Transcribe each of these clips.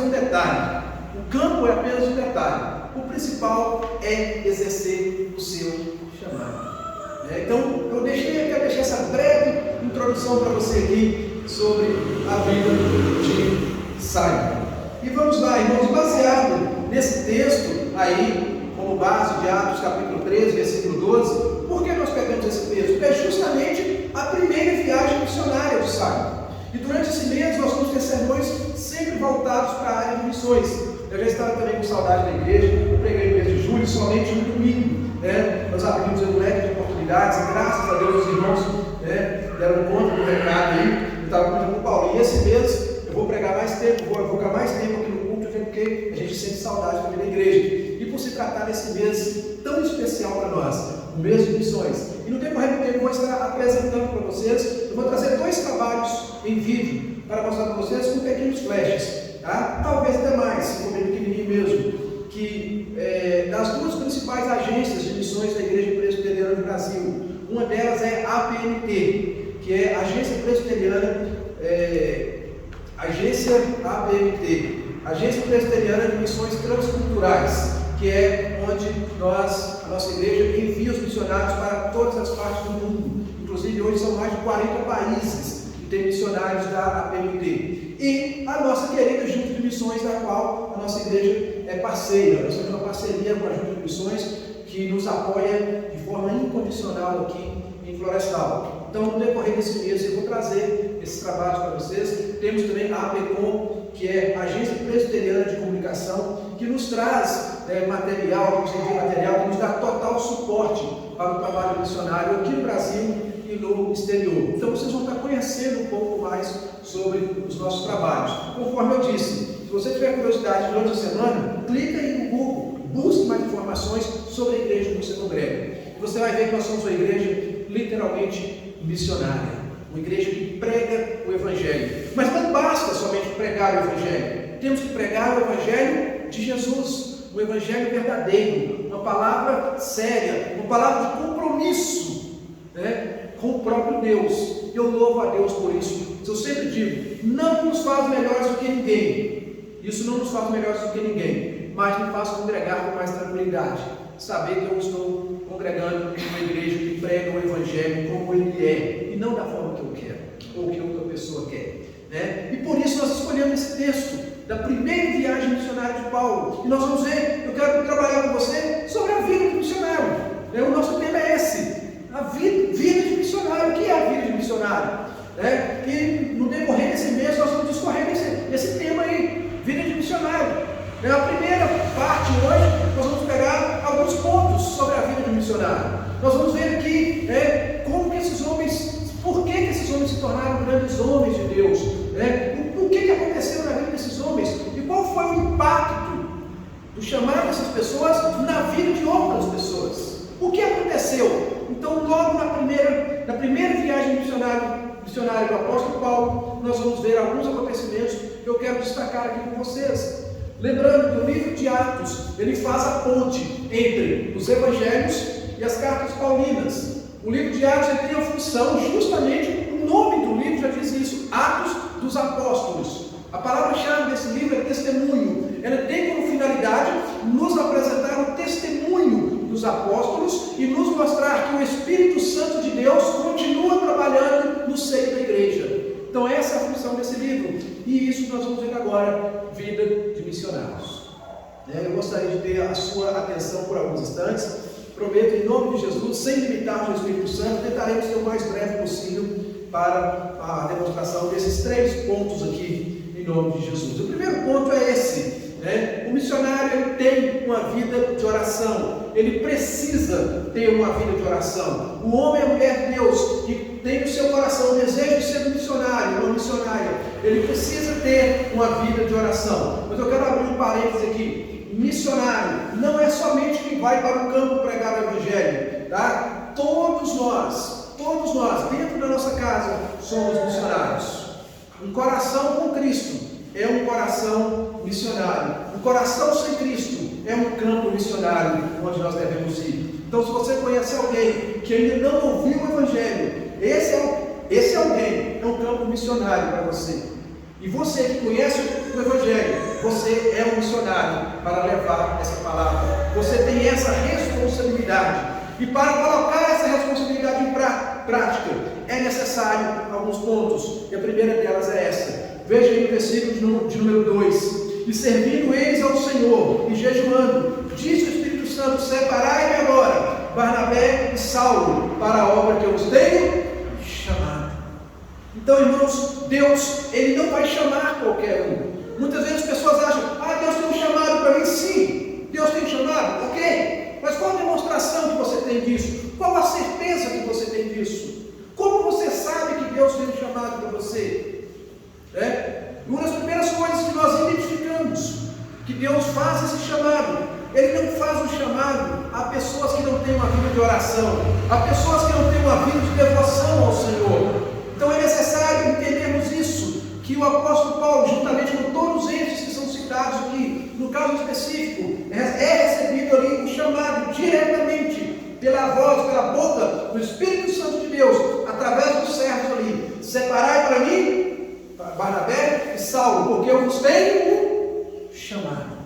um detalhe. O campo é apenas um detalhe. O principal é exercer o seu chamado. Então, eu quero deixar essa breve introdução para você aqui sobre a vida de Simon. E vamos lá, irmãos, baseado nesse texto aí, como base de Atos capítulo 13, versículo 12, por que nós pegamos esse texto? Porque é justamente a primeira viagem missionária de Simon. E durante esse mês nós vamos ter sermões sempre voltados para a área de missões. Eu já estava também com saudade da igreja, eu preguei no mês de julho, somente no domingo. Nós abrimos um leque de oportunidades, e graças a Deus os irmãos deram conta do recado aí. Eu estava conversando com o Paulo, e esse mês eu vou pregar mais tempo, vou ficar mais tempo aqui no culto, porque a gente sente saudade também da igreja. E por se tratar desse mês tão especial para nós, o mês de missões. E no decorrer do tempo eu vou estar apresentando para vocês, eu vou trazer 2 trabalhos em vídeo para mostrar para vocês com pequenos flashes, tá? Talvez até mais, se for bem pequenininho mesmo, que das 2 principais agências de missões da Igreja Presbiteriana do Brasil. Uma delas é a APMT, que é a Agência Presbiteriana, Agência Presbiteriana de Missões Transculturais, que é onde a nossa igreja envia os missionários para todas as partes do mundo. Inclusive hoje são mais de 40 países que têm missionários da APMT. E a nossa querida Junta de Missões, da qual a nossa igreja é parceira. Nós temos uma parceria com a Junta de Missões que nos apoia de forma incondicional aqui em Florestal. Então, no decorrer desse mês, eu vou trazer esses trabalhos para vocês. Temos também a APCOM, que é a Agência Presbiteriana de Comunicação, que nos traz material, que nos dá total suporte para o trabalho missionário aqui no Brasil e no exterior. Então, vocês vão estar conhecendo um pouco mais sobre os nossos trabalhos. Conforme eu disse, se você tiver curiosidade durante a semana, clica aí no Google, busque mais informações sobre a igreja que você congrega. Você vai ver que nós somos uma igreja literalmente missionária, uma igreja que prega o Evangelho. Mas não basta somente pregar o Evangelho, temos que pregar o Evangelho de Jesus, o Evangelho verdadeiro, uma palavra séria, uma palavra de compromisso com o próprio Deus. Eu louvo a Deus por isso. Eu sempre digo, não nos faz melhores do que ninguém, isso não nos faz melhores do que ninguém, mas nos faz congregar com mais tranquilidade, saber que eu estou congregando em uma igreja que prega o Evangelho como ele é, e não da forma que eu quero, ou que outra pessoa quer. E por isso nós escolhemos esse texto da primeira viagem missionária de Paulo, e nós vamos ver, eu quero trabalhar com você sobre a vida de missionário. O nosso tema é esse, a vida de missionário. O que é a vida de missionário? E no decorrer desse mês nós vamos discorrer esse tema aí, vida de missionário. A primeira parte hoje, nós vamos pegar alguns pontos sobre a vida de missionário. Nós vamos ver aqui como que esses homens, por que esses homens se tornaram grandes homens de Deus, o que aconteceu na vida desses homens e qual foi o impacto do chamado dessas pessoas na vida de outras pessoas. O que aconteceu? Então, logo na primeira viagem missionária do apóstolo Paulo, nós vamos ver alguns acontecimentos que eu quero destacar aqui com vocês. Lembrando que o livro de Atos, ele faz a ponte entre os evangelhos e as cartas paulinas. O livro de Atos ele tem a função, justamente, o nome do livro já diz isso, Atos dos Apóstolos. A palavra-chave desse livro é testemunho. Ela tem como finalidade nos apresentar o testemunho dos apóstolos e nos mostrar que o Espírito Santo de Deus continua trabalhando no seio da igreja. Então essa é a função desse livro. E isso nós vamos ver agora, vida de missionários. Eu gostaria de ter a sua atenção por alguns instantes. Prometo em nome de Jesus, sem limitar o Espírito Santo, tentaremos ser o mais breve possível para a demonstração desses 3 pontos aqui, em nome de Jesus. O primeiro ponto é esse. O missionário ele tem uma vida de oração, ele precisa ter uma vida de oração. O homem e a mulher de Deus que tem no seu coração o desejo de ser um missionário, uma missionária, ele precisa ter uma vida de oração. Mas eu quero abrir um parênteses aqui. Missionário não é somente quem vai para o campo pregar o Evangelho, tá? Todos nós, dentro da nossa casa, somos missionários. Um coração com Cristo é um coração missionário. Um coração sem Cristo é um campo missionário onde nós devemos ir. Então, se você conhece alguém que ainda não ouviu o Evangelho, esse alguém é um campo missionário para você. E você que conhece o Evangelho, você você é um missionário para levar essa palavra. Você tem essa responsabilidade. E para colocar essa responsabilidade em prática, é necessário alguns pontos. E a primeira delas é essa. Veja aí o versículo de número 2. E servindo eles ao Senhor, e jejuando, disse o Espírito Santo: separai-me agora, Barnabé e Saulo, para a obra que eu os tenho chamado. Então, irmãos, Deus, Ele não vai chamar qualquer um. Muitas vezes as pessoas acham: Deus tem um chamado para mim. Sim, Deus tem um chamado, ok. Mas qual a demonstração que você tem disso? Qual a certeza que você tem disso? Como você sabe que Deus tem um chamado para você? Uma das primeiras coisas que nós identificamos que Deus faz esse chamado, Ele não faz um chamado a pessoas que não têm uma vida de oração, a pessoas que não têm uma vida de devoção ao Senhor. Então é necessário entendermos isso, que o apóstolo Paulo, juntamente com todos esses que são citados aqui, no caso específico, é recebido ali um chamado diretamente pela voz, pela boca do Espírito Santo de Deus, através dos servos ali: separai para mim Barnabé e Saulo, porque eu vos tenho chamado.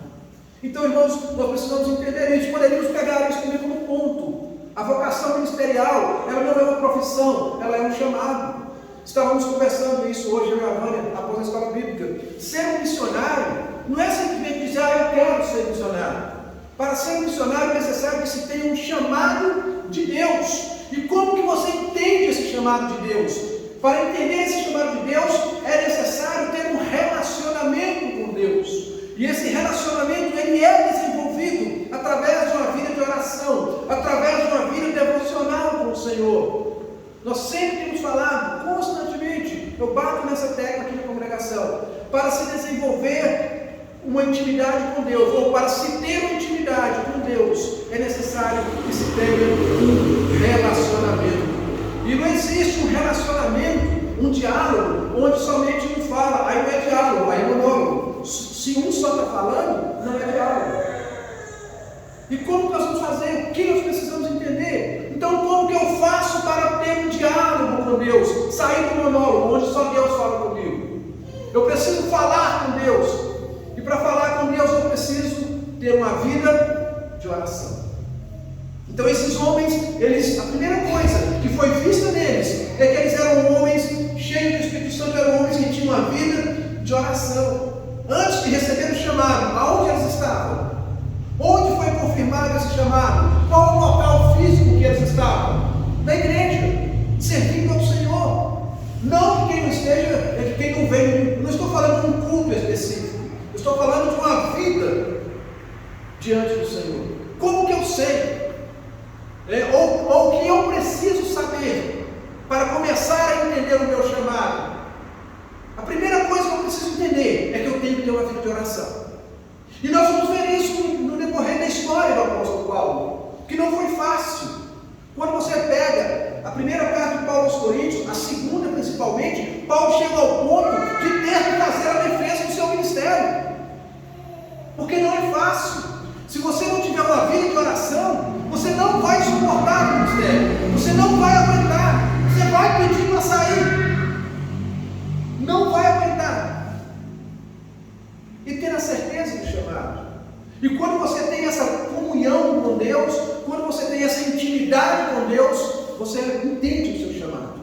Então, irmãos, nós precisamos entender isso. Poderíamos pegar isso também como ponto. A vocação ministerial, ela não é uma profissão, ela é um chamado. Estávamos conversando isso hoje, eu e a Vânia, após a escola bíblica. Ser um missionário não é simplesmente dizer: eu quero ser missionário. Para ser um missionário é necessário que se tenha um chamado de Deus. E como que você entende esse chamado de Deus? Para entender esse chamado de Deus, é necessário ter um relacionamento com Deus. E esse relacionamento, ele é desenvolvido através de uma vida de oração, através de uma vida devocional com o Senhor. Nós sempre temos falado constantemente, eu bato nessa tecla aqui na congregação, para se desenvolver uma intimidade com Deus, ou para se ter uma intimidade com Deus, é necessário que se tenha um relacionamento. E não existe um relacionamento, um diálogo, onde somente um fala, aí não é diálogo, aí é monólogo. Se um só está falando, não é diálogo. E como nós vamos fazer? O que nós precisamos entender? Então, como que eu faço para ter um diálogo com Deus? Sair do monólogo, onde só Deus fala comigo. Eu preciso falar com Deus. E para falar com Deus, eu preciso ter uma vida de oração. Então esses homens, a primeira coisa que foi vista neles é que eles eram homens cheios do Espírito Santo, eram homens que tinham uma vida de oração. Antes de receber o chamado, aonde eles estavam? Onde foi confirmado esse chamado? Qual o local físico que eles estavam? Na igreja, servindo ao Senhor. Não que quem não esteja, é que quem não vem. Não estou falando de um culto específico, eu estou falando de uma vida diante do Senhor. Como que eu sei? Ou o que eu preciso saber para começar a entender o meu chamado? A primeira coisa que eu preciso entender é que eu tenho que ter uma vida de oração. E nós vamos ver isso no decorrer da história do apóstolo Paulo, que não foi fácil. Quando você pega a primeira carta de Paulo aos Coríntios, a segunda principalmente, Paulo chega ao ponto de ter que fazer a defesa do seu ministério, porque não é fácil. Se você não tiver uma vida de oração, você não vai suportar o ministério, você não vai aguentar, você vai pedir para sair, não vai aguentar. E ter a certeza do chamado. E quando você tem essa comunhão com Deus, quando você tem essa intimidade com Deus, você entende o seu chamado.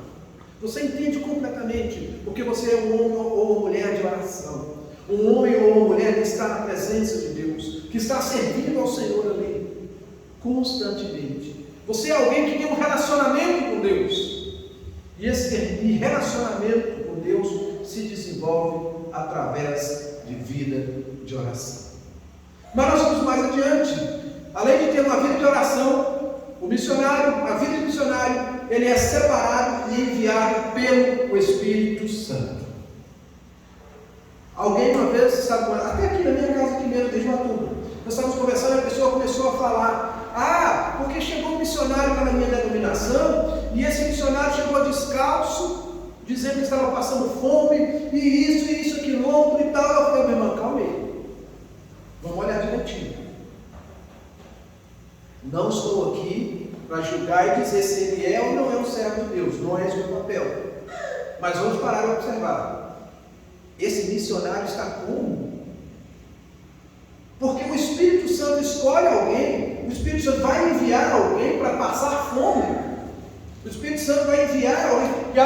Você entende completamente, porque você é um homem ou uma mulher de oração, um homem ou uma mulher que está na presença de Deus, que está servindo ao Senhor ali, constantemente. Você é alguém que tem um relacionamento com Deus, e esse relacionamento com Deus se desenvolve através de vida de oração. Mas nós vamos mais adiante. Além de ter uma vida de oração, o missionário, a vida de missionário, ele é separado e enviado pelo Espírito Santo. Alguém uma vez, sabe, até aqui na minha casa, aqui mesmo, desde Matuba, nós estávamos conversando e a pessoa começou a falar: porque chegou um missionário lá na minha denominação, e esse missionário chegou descalço, dizendo que estava passando fome, e isso, aquilo outro e tal. Eu falei: meu irmão, calma aí, vamos olhar direitinho. Não estou aqui para julgar e dizer se ele é ou não é um servo de Deus, não é esse o meu papel. Mas vamos parar e observar. Esse missionário está como? escolhe alguém, o Espírito Santo vai enviar alguém para passar fome. O Espírito Santo vai enviar alguém. E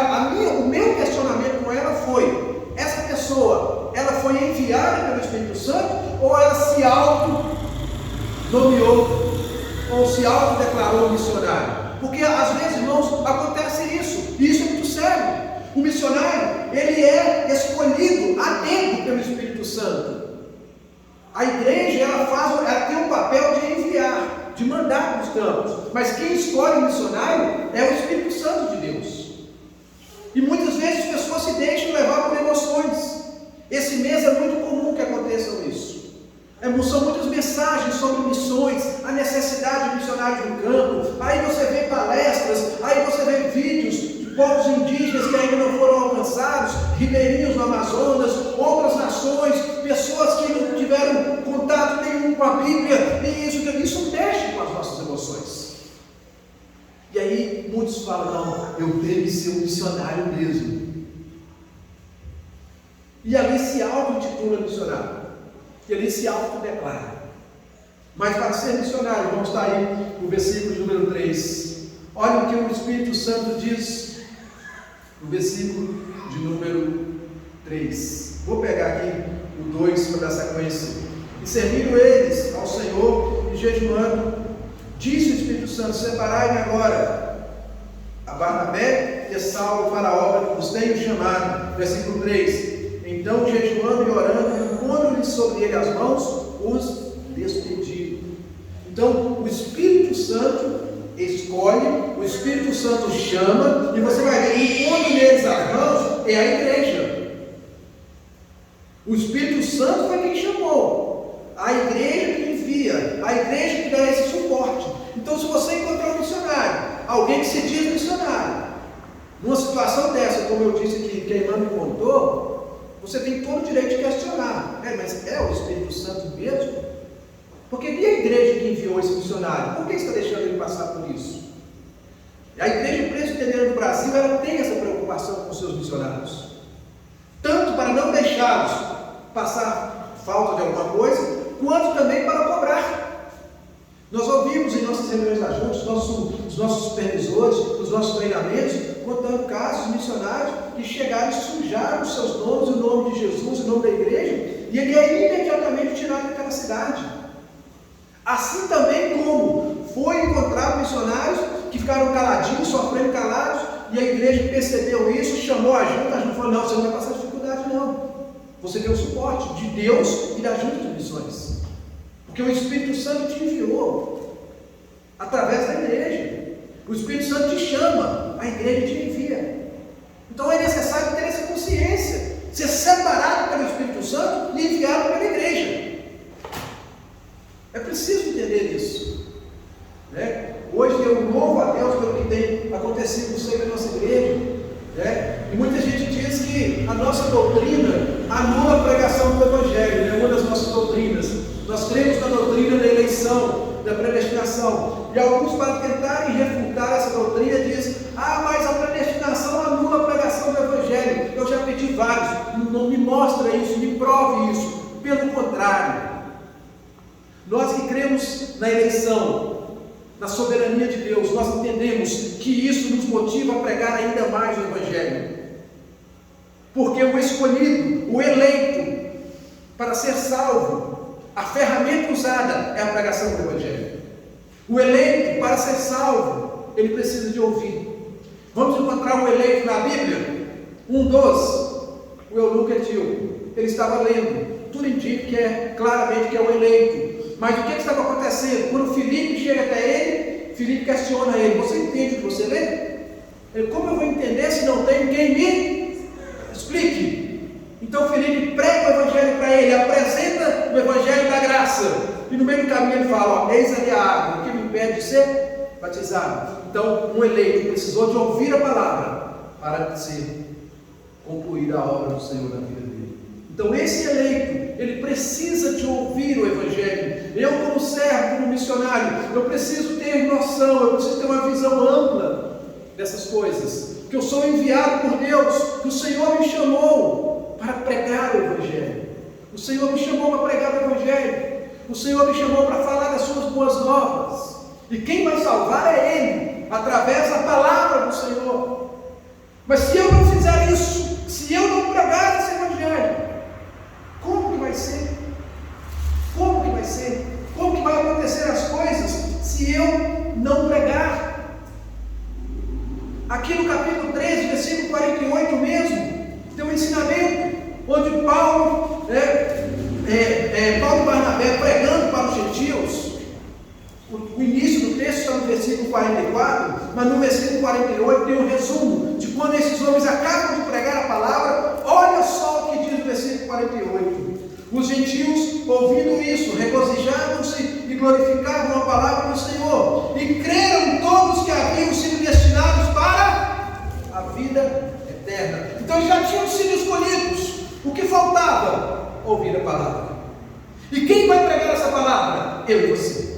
o meu questionamento com ela foi: essa pessoa, ela foi enviada pelo Espírito Santo ou ela se auto-nomeou ou se autodeclarou missionário? Porque às vezes, irmãos, acontece isso, e isso é muito sério. O missionário, ele é escolhido a dedo pelo Espírito Santo. A igreja, ela tem um papel de enviar, de mandar para os campos, mas quem escolhe o missionário é o Espírito Santo de Deus. E muitas vezes as pessoas se deixam levar por emoções. Esse mês é muito comum que aconteçam isso. São muitas mensagens sobre missões, a necessidade de missionários no campo. Aí você vê palestras, aí você vê vídeos de povos indígenas que ainda não foram alcançados, ribeirinhos no Amazonas, outras nações, pessoas que não tiveram contato nenhum com a Bíblia, e isso mexe com as nossas emoções. E aí muitos falam: não, eu tenho que ser um missionário mesmo. E ali se auto-intitula missionário. E ali se autodeclara. Mas para ser missionário, vamos estar aí no versículo de número 3. Olha o que o Espírito Santo diz no versículo de número 3. Vou pegar aqui o 2 para dar sequência. E servindo eles ao Senhor e jejuando, disse o Espírito Santo: separai-me agora a Barnabé e a Saulo para a obra que vos tenho chamado. Versículo 3. Então, jejuando e orando, pondo-lhe sobre ele as mãos, os despediram. Então, o Espírito Santo escolhe, o Espírito Santo chama, e você vai ver, e pondo neles as mãos, é a igreja. O Espírito Santo foi quem chamou, a igreja que envia, a igreja que dá esse suporte. Então, se você encontrar um missionário, alguém que se diz missionário, numa situação dessa, como eu disse aqui, que a irmã me contou, você tem todo o direito de questionar. Mas é o Espírito Santo mesmo? Porque e a igreja que enviou esse missionário? Por que está deixando ele passar por isso? A igreja presbiteriana do Brasil, ela tem essa preocupação com os seus missionários. Tanto para não deixá-los passar falta de alguma coisa, quanto também para cobrar. Nós ouvimos em nossas reuniões da junta, os nossos supervisores, os nossos treinamentos, contando casos missionários que chegaram e sujaram os seus nomes, o nome de Jesus, o nome da igreja, e ele é imediatamente tirado daquela cidade. Assim também como foi encontrado missionários que ficaram caladinhos, sofrendo calados, e a igreja percebeu isso, chamou a junta falou: não, você não vai passar dificuldade não. Você tem o suporte de Deus e da junta de missões. Porque o Espírito Santo te enviou através da igreja. O Espírito Santo te chama, a igreja te envia. Então é necessário ter essa consciência, ser separado pelo Espírito Santo e enviado pela igreja. É preciso entender isso. Hoje eu louvo a Deus pelo que tem acontecido no seio da nossa igreja. E muita gente diz que a nossa doutrina anula a pregação do Evangelho. Uma das nossas doutrinas. Nós cremos na doutrina da eleição, da predestinação. E alguns, para tentarem refutar essa doutrina, dizem: mas a predestinação anula a pregação do Evangelho. Eu já pedi vários, não me mostra isso, me prove isso. Pelo contrário, nós que cremos na eleição, na soberania de Deus, nós entendemos que isso nos motiva a pregar ainda mais o Evangelho. Porque o escolhido, o eleito, para ser salvo, a ferramenta usada é a pregação do Evangelho. O eleito, para ser salvo, ele precisa de ouvir. Vamos encontrar o eleito na Bíblia? Um dos, o eunuco etíope, ele estava lendo. Tudo indica que claramente que é o eleito. Mas o que estava acontecendo? Quando Filipe chega até ele, Filipe questiona ele: você entende o que você lê? Ele: como eu vou entender se não tem quem me explique? Então Filipe prega o Evangelho para ele, apresenta o Evangelho da graça, e no meio do caminho ele fala: eis ali a água, o que me impede de ser batizado. Então um eleito precisou de ouvir a palavra para ser concluída a obra do Senhor na vida dele. Então esse eleito, ele precisa de ouvir o Evangelho. Eu, como servo, como missionário, eu preciso ter noção, eu preciso ter uma visão ampla dessas coisas, que eu sou enviado por Deus, que o Senhor me chamou para pregar o Evangelho. O Senhor me chamou para pregar o Evangelho. O Senhor me chamou para falar das suas boas novas. E quem vai salvar é Ele, através da palavra do Senhor. Mas se eu não fizer isso, se eu não pregar esse Evangelho, como que vai ser? Como que vai ser? Como que vai acontecer as coisas se eu não pregar? Aqui no capítulo 13, versículo 48 mesmo, tem um ensinamento, onde Paulo e Barnabé pregando para os gentios. O início do texto está no versículo 44, mas no versículo 48 tem um resumo de quando esses homens acabam de pregar a palavra. Olha só o que diz o versículo 48. Os gentios, ouvindo isso, regozijavam-se e glorificavam a palavra do Senhor, e creram todos que haviam sido destinados para a vida eterna. Então eles já tinham sido escolhidos. O que faltava? Ouvir a palavra. E quem vai pregar essa palavra? Eu e você.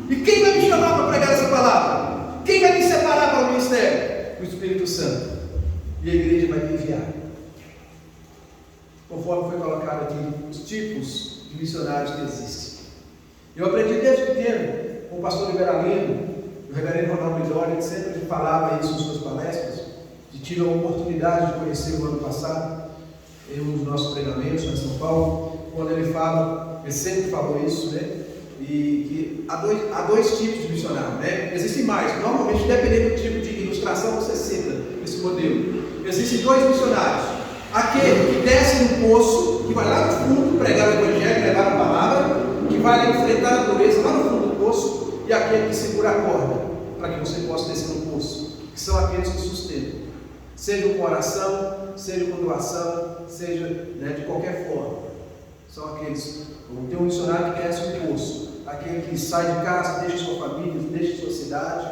E quem vai me chamar para pregar essa palavra? Quem vai me separar para o ministério? O Espírito Santo. E a igreja vai me enviar. Conforme foi colocado aqui, os tipos de missionários que existem. Eu aprendi desde pequeno com o pastor Liberalino, o reverendo Ronaldo Midori, ele sempre falava isso em suas palestras, e tive a oportunidade de conhecer o ano passado, em um dos nossos treinamentos lá em São Paulo, quando ele fala, ele sempre falou isso, né? E que há dois tipos de missionário, né? Existem mais, normalmente dependendo do tipo de ilustração você cita esse modelo. Existem dois missionários. Aquele que desce no poço, que vai lá no fundo pregar o Evangelho, levar a palavra, que vai lá enfrentar a dureza lá no fundo do poço, e aquele que segura a corda, para que você possa descer no poço, que são aqueles que sustentam, seja com oração, seja com doação, seja de qualquer forma. São aqueles. Tem um missionário que desce no poço, aquele que sai de casa, deixa sua família, deixa sua cidade,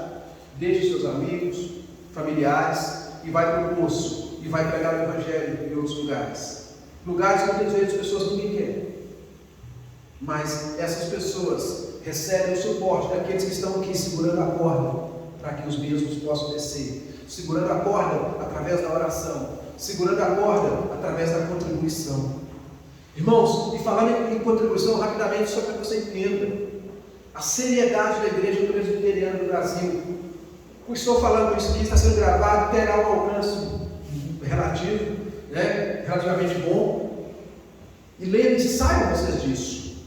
deixa seus amigos, familiares, e vai para o poço. E vai pregar o Evangelho em outros lugares. Lugares que muitas vezes as pessoas ninguém quer. Mas essas pessoas recebem o suporte daqueles que estão aqui segurando a corda, para que os mesmos possam descer. Segurando a corda através da oração. Segurando a corda através da contribuição. Irmãos, e falando em contribuição rapidamente, só para que você entenda a seriedade da igreja presbiteriana do Brasil. O que estou falando isso aqui está sendo gravado, terá um alcance relativo, relativamente bom. E lembre-se, saibam vocês disso.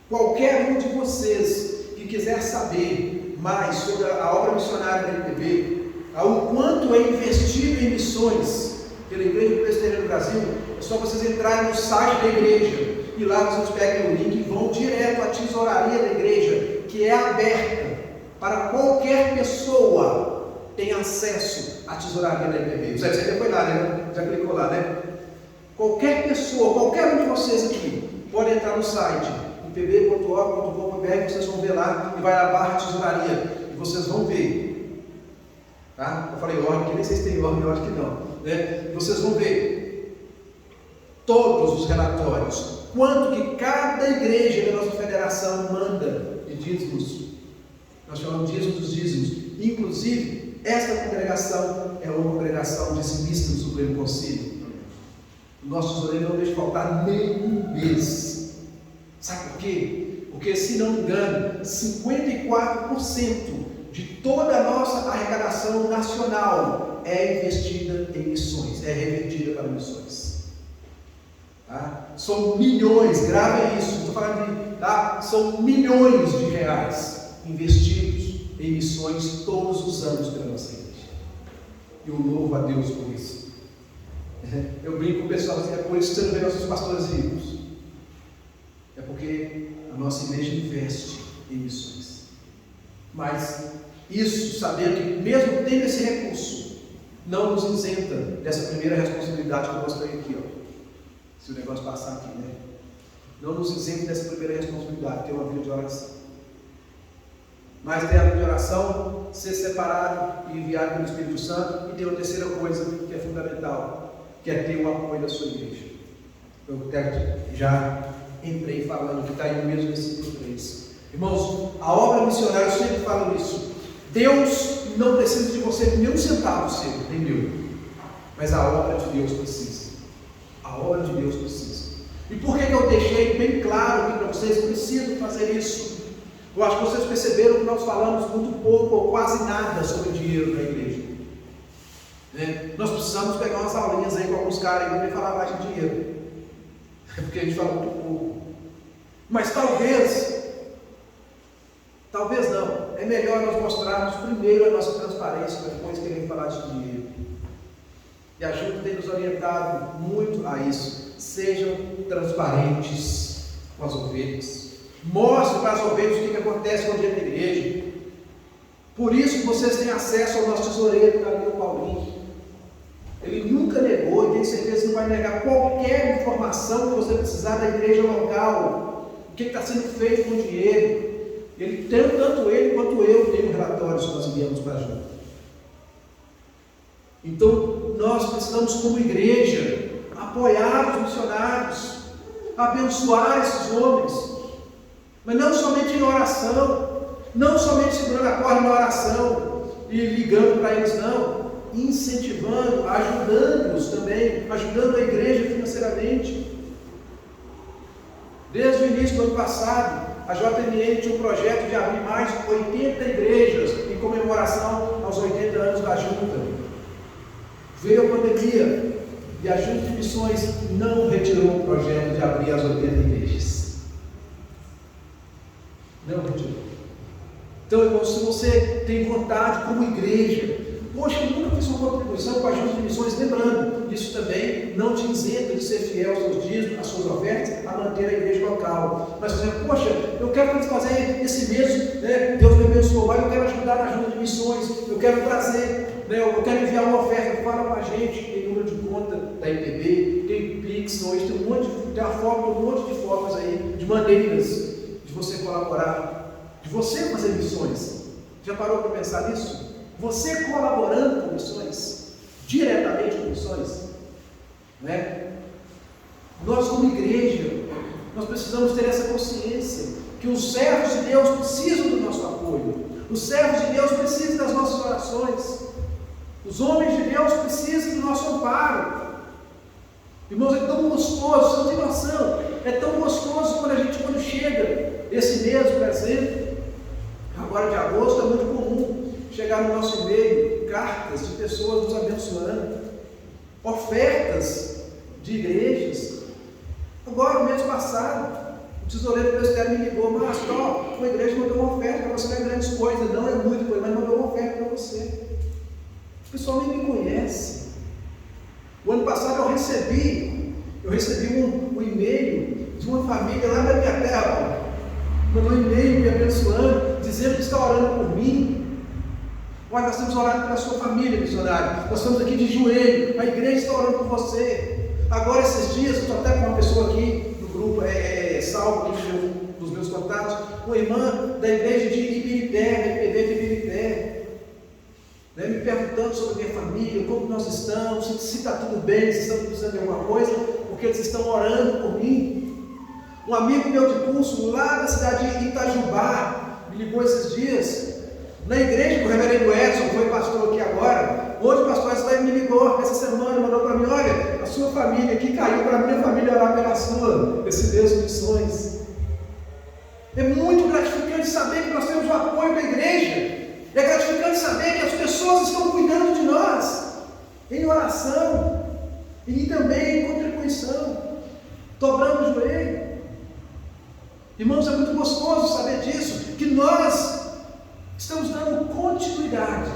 Qualquer um de vocês que quiser saber mais sobre a obra missionária da IPB, o quanto é investido em missões pela Igreja Presbiteriana do Brasil, é só vocês entrarem no site da igreja e lá vocês pegam o link e vão direto à tesouraria da igreja, que é aberta para qualquer pessoa tem acesso à tesouraria da IPB. Você já foi lá, né? Já clicou lá, né? Qualquer pessoa, qualquer um de vocês aqui, pode entrar no site ipb.org.com.br, vocês vão ver lá e vai na barra tesouraria e vocês vão ver. Tá? Eu falei ordem, que nem sei se tem ordem, eu acho que não. Né? E vocês vão ver todos os relatórios, quanto que cada igreja da nossa federação manda de dízimos. Nós chamamos dízimos dos dízimos. Inclusive, esta congregação é uma congregação dizimista do Supremo Conselho. O nosso tesoureiro não deixa faltar nenhum mês. Sabe por quê? Porque, se não me engano, 54% de toda a nossa arrecadação nacional é investida em missões, é revertida para missões. Tá? São milhões, gravem isso, estou falando de, tá? São milhões de reais investidos em missões todos os anos pela nossa igreja. E eu louvo a Deus por isso. Eu brinco com o pessoal assim, é por isso que você não vê nossos pastores ricos. É porque a nossa igreja investe em missões. Mas isso, sabendo que mesmo tendo esse recurso, não nos isenta dessa primeira responsabilidade que eu mostrei aqui, ó. Se o negócio passar aqui, né? Não nos isenta dessa primeira responsabilidade, ter uma vida de oração. Mas ter a vida de oração, ser separado e enviado pelo Espírito Santo, e tem uma terceira coisa que é fundamental, que é ter o apoio da sua igreja. Eu já entrei falando que está aí no mesmo versículo 3. Irmãos, a obra missionária, eu sempre falo isso. Deus não precisa de você nem um centavo seu, nem meu. Mas a obra de Deus precisa. A obra de Deus precisa. E por que eu deixei bem claro aqui para vocês, precisam fazer isso. Eu acho que vocês perceberam que nós falamos muito pouco ou quase nada sobre dinheiro na igreja. Nós precisamos pegar umas aulinhas aí com alguns caras aí para falar mais de dinheiro. Porque a gente fala muito pouco. Mas talvez não. É melhor nós mostrarmos primeiro a nossa transparência para depois querer falar de dinheiro. E a Junta tem nos orientado muito a isso. Sejam transparentes com as ovelhas. Mostre para as ovelhas o que acontece com o dinheiro da igreja. Por isso que vocês têm acesso ao nosso tesoureiro, Gabriel Paulinho. Ele nunca negou e tenho certeza que não vai negar qualquer informação que você precisar da igreja local. O que está sendo feito com o dinheiro. Ele, tanto ele quanto eu tem um relatório que nós enviamos para a Junta. Então, nós precisamos, como igreja, apoiar os missionários, abençoar esses homens, mas não somente em oração, não somente segurando a corda na oração e ligando para eles, não, incentivando, ajudando-os também, ajudando a igreja financeiramente. Desde o início do ano passado, a JMN tinha um projeto de abrir mais de 80 igrejas em comemoração aos 80 anos da Junta. Veio a pandemia e a Junta de Missões não retirou o projeto de abrir as 80 igrejas. Não retirou. Então, irmão, se você tem vontade como igreja, poxa, eu nunca fiz uma contribuição com a Junta de Missões, lembrando, isso também não te isenta de ser fiel aos seus dízimos, às suas ofertas, a manter a igreja local. Mas você, poxa, eu quero fazer esse mês, Deus me abençoou, mas eu quero ajudar na Junta de Missões, eu quero trazer, eu quero enviar uma oferta, fala para a gente, tem número de conta da IPB, tem Pix, hoje tem um monte de formas aí, de maneiras de você colaborar, de você fazer missões. Já parou para pensar nisso? Você colaborando com missões, diretamente com missões, Nós como igreja, nós precisamos ter essa consciência, que os servos de Deus precisam do nosso apoio, os servos de Deus precisam das nossas orações, os homens de Deus precisam do nosso amparo. Irmãos, é tão gostoso, você não tem noção, é tão gostoso quando chega esse mês, por exemplo, agora de agosto, é muito comum chegar no nosso e-mail cartas de pessoas nos abençoando, ofertas de igrejas. Agora, no mês passado, o tesoureiro presbiteriano me ligou, mas a igreja mandou uma oferta para você, não é grandes coisas, não é muita coisa, mas mandou uma oferta para você. O pessoal nem me conhece. O ano passado eu recebi um e-mail de uma família lá da minha terra, mandou um e-mail me abençoando, dizendo que está orando por mim. Olha, nós estamos orando pela sua família, missionário. Nós estamos aqui de joelho. A igreja está orando por você. Agora, esses dias, eu estou até com uma pessoa aqui no grupo, salvo aqui nos meus contatos, uma irmã da igreja de Ibirité, da IPB de Ibirité, me perguntando sobre a minha família, como nós estamos, se está tudo bem, se estamos precisando de alguma coisa, porque eles estão orando por mim. Um amigo meu de curso, lá da cidade de Itajubá, me ligou esses dias, na igreja que o reverendo Edson, que foi pastor aqui agora, hoje o pastor Edson me ligou essa semana, mandou para mim, olha, a sua família aqui caiu para a minha família orar pela sua, esse Deus de missões. É muito gratificante saber que nós temos o apoio da igreja, é gratificante saber que as pessoas estão cuidando de nós, em oração, e também em contribuição, dobrando o joelho. Irmãos, é muito gostoso saber disso, que nós estamos dando continuidade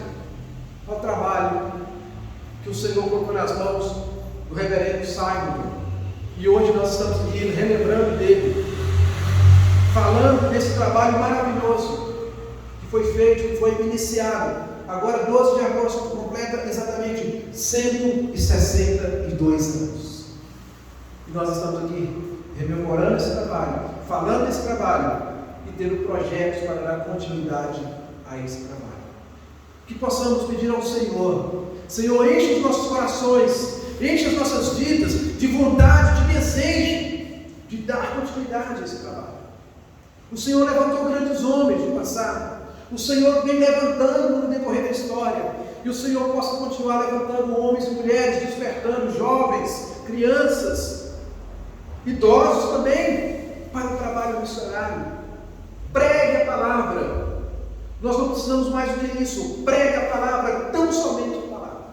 ao trabalho que o Senhor colocou nas mãos do reverendo Simon. E hoje nós estamos aqui relembrando dele, falando desse trabalho maravilhoso que foi feito, que foi iniciado. Agora, 12 de agosto, completa exatamente 162 anos. E nós estamos aqui rememorando esse trabalho, falando desse trabalho e tendo projetos para dar continuidade a esse trabalho. Que possamos pedir ao Senhor: Senhor, enche os nossos corações, enche as nossas vidas de vontade, de desejo de dar continuidade a esse trabalho. O Senhor levantou grandes homens no passado, o Senhor vem levantando no decorrer da história, e o Senhor possa continuar levantando homens e mulheres, despertando jovens, crianças, idosos também, trabalho missionário. Pregue a palavra. Nós não precisamos mais do que isso. Pregue a palavra, tão somente a palavra.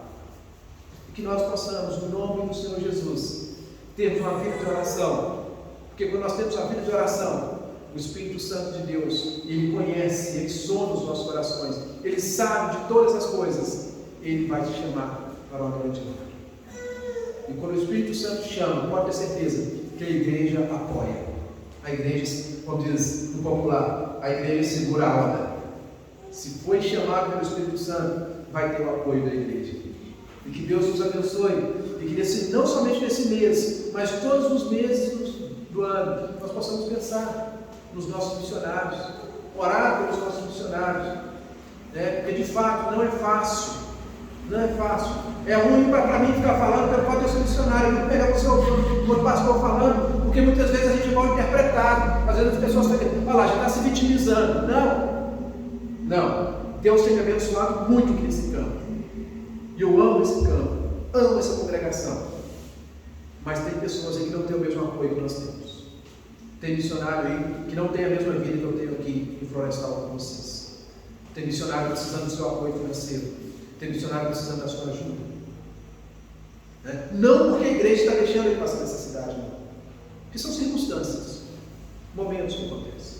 E que nós possamos, no nome do Senhor Jesus, termos uma vida de oração. Porque quando nós temos uma vida de oração, o Espírito Santo de Deus, Ele conhece, Ele sonda os nossos corações, Ele sabe de todas as coisas, Ele vai te chamar para uma grande obra. E quando o Espírito Santo te chama, pode ter certeza que a igreja apoia. A igreja, como diz no popular, a igreja segura a onda. Se foi chamado pelo Espírito Santo, vai ter o apoio da igreja. E que Deus nos abençoe. E que não somente nesse mês, mas todos os meses do ano, nós possamos pensar nos nossos missionários, orar pelos nossos missionários, porque de fato não é fácil. Não é fácil. É ruim para mim ficar falando pelo fato de eu ser missionário. Eu vou pegar o pastor falando, porque muitas vezes a gente é mal interpretado. Às vezes as pessoas estão dizendo, olha lá, já está se vitimizando. Não. Deus tem me abençoado muito aqui nesse campo. E eu amo esse campo, amo essa congregação. Mas tem pessoas aí que não têm o mesmo apoio que nós temos. Tem missionário aí que não tem a mesma vida que eu tenho aqui em Florestal com vocês. Tem missionário precisando do seu apoio financeiro. Tem missionário precisando da sua ajuda. Não porque a igreja está deixando ele passar necessidade, não. Porque são circunstâncias, momentos que acontecem.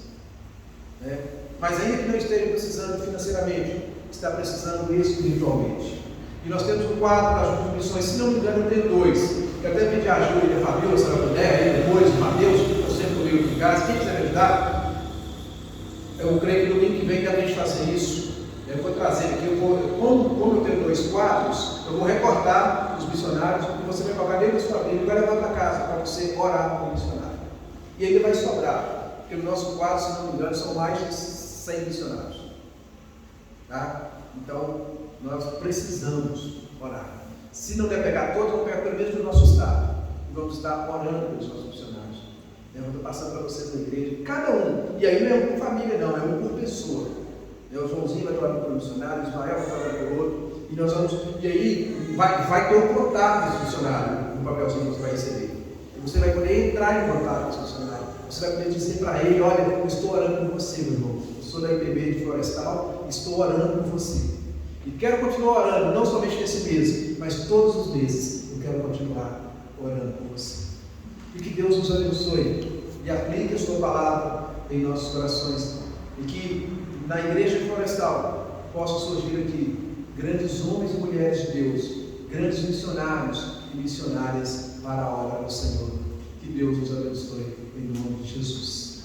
Mas ainda que não esteja precisando financeiramente, está precisando espiritualmente. E nós temos um quadro das juntas de missões, se não me engano, eu tenho 2. Quero até pedir a ajuda da Fabiola, se ela puder, aí depois, o Mateus, que estão sempre comigo aqui em casa. Quem quiser me ajudar, eu creio que no domingo que vem dá a gente fazer isso. Eu vou trazer aqui, como eu tenho 2 quadros, eu vou recortar os missionários e você vai colocar dentro da sua Bíblia e vai levar para casa para você orar com o missionário. E ainda vai sobrar, porque no nosso quadro, se não me engano, são mais de 100 missionários. Tá? Então, nós precisamos orar. Se não der pegar todos, vamos pegar pelo menos do nosso estado. E vamos estar orando pelos nossos missionários. Eu estou passando para vocês na igreja, cada um. E aí não é um por família, não, é um por pessoa. O Joãozinho vai orar pelo missionário, o Ismael vai orar pelo outro. E nós vamos. E aí vai ter um contato desse missionário, no papelzinho que você vai receber. E você vai poder entrar em contato com esse missionário. Você vai poder dizer para ele: olha, eu estou orando por você, meu irmão. Eu sou da IPB de Florestal, estou orando por você. E quero continuar orando, não somente nesse mês, mas todos os meses eu quero continuar orando por você. E que Deus nos abençoe e aplique a sua palavra em nossos corações. E que na igreja de Florestal possam surgir aqui grandes homens e mulheres de Deus, grandes missionários e missionárias para a obra do Senhor. Que Deus nos abençoe em nome de Jesus.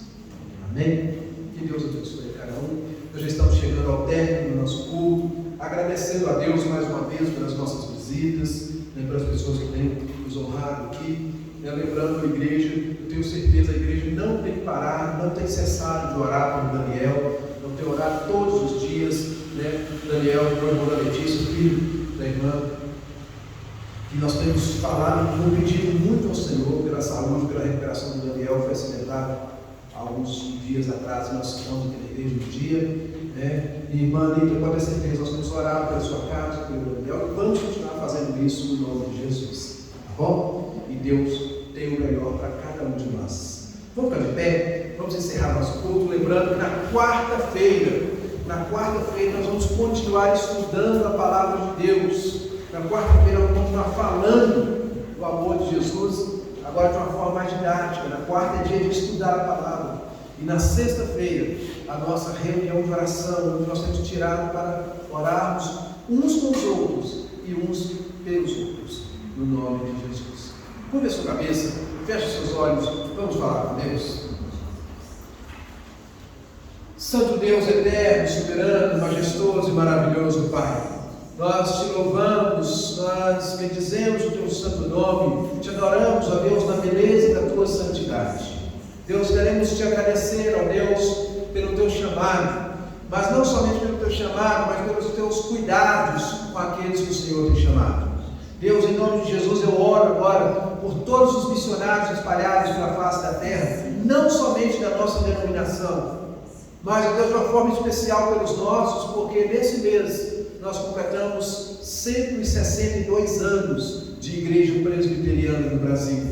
Amém? Que Deus abençoe a cada um. Nós já estamos chegando ao término do nosso culto, agradecendo a Deus mais uma vez pelas nossas visitas, pelas pessoas que têm nos honrado aqui, lembrando a igreja. Eu tenho certeza, a igreja não tem parado, não tem cessado de orar pelo Daniel. Eu tenho orado todos os dias, Daniel, o irmão da Letícia, filho da irmã, que nós temos falado, pedido muito ao Senhor pela saúde, pela recuperação do Daniel. Foi acidentado há alguns dias atrás, nós estamos aqui na igreja no dia. E irmã Anitta, pode ter certeza, nós temos orado pela sua casa, pelo Daniel, e vamos continuar fazendo isso no nome de Jesus, tá bom? E Deus tem o melhor para cada um de nós. Vamos ficar de pé, vamos encerrar nosso culto, lembrando que na quarta-feira nós vamos continuar estudando a palavra de Deus. Na quarta-feira vamos continuar falando do amor de Jesus, agora de uma forma mais didática. Na quarta é dia de estudar a palavra. E na sexta-feira, a nossa reunião de oração, onde nós temos tirado para orarmos uns com os outros e uns pelos outros, no nome de Jesus. Curva a sua cabeça, feche seus olhos, vamos falar com Deus. Santo Deus eterno, soberano, majestoso e maravilhoso Pai, nós te louvamos, nós bendizemos o teu santo nome, te adoramos, ó Deus, na beleza da tua santidade. Deus, queremos te agradecer, ó Deus, pelo teu chamado, mas não somente pelo teu chamado, mas pelos teus cuidados com aqueles que o Senhor tem chamado. Deus, em nome de Jesus, eu oro agora por todos os missionários espalhados pela face da terra, não somente da nossa denominação, mas, ó Deus, de uma forma especial pelos nossos, porque nesse mês nós completamos 162 anos de igreja presbiteriana no Brasil.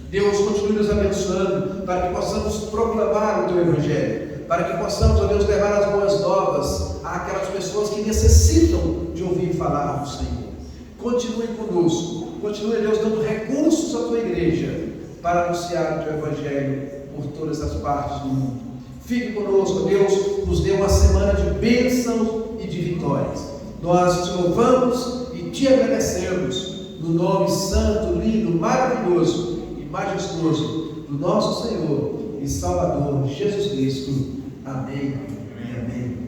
Deus, continue nos abençoando para que possamos proclamar o Teu Evangelho, para que possamos, ó Deus, levar as boas novas àquelas pessoas que necessitam de ouvir falar do Senhor. Continue conosco, continue, Deus, dando recursos à Tua igreja para anunciar o Teu Evangelho por todas as partes do mundo. Fique conosco, Deus, nos dê uma semana de bênção e de vitórias. Nós Te louvamos e Te agradecemos no nome santo, lindo, maravilhoso e majestoso do nosso Senhor e Salvador Jesus Cristo. Amém e amém.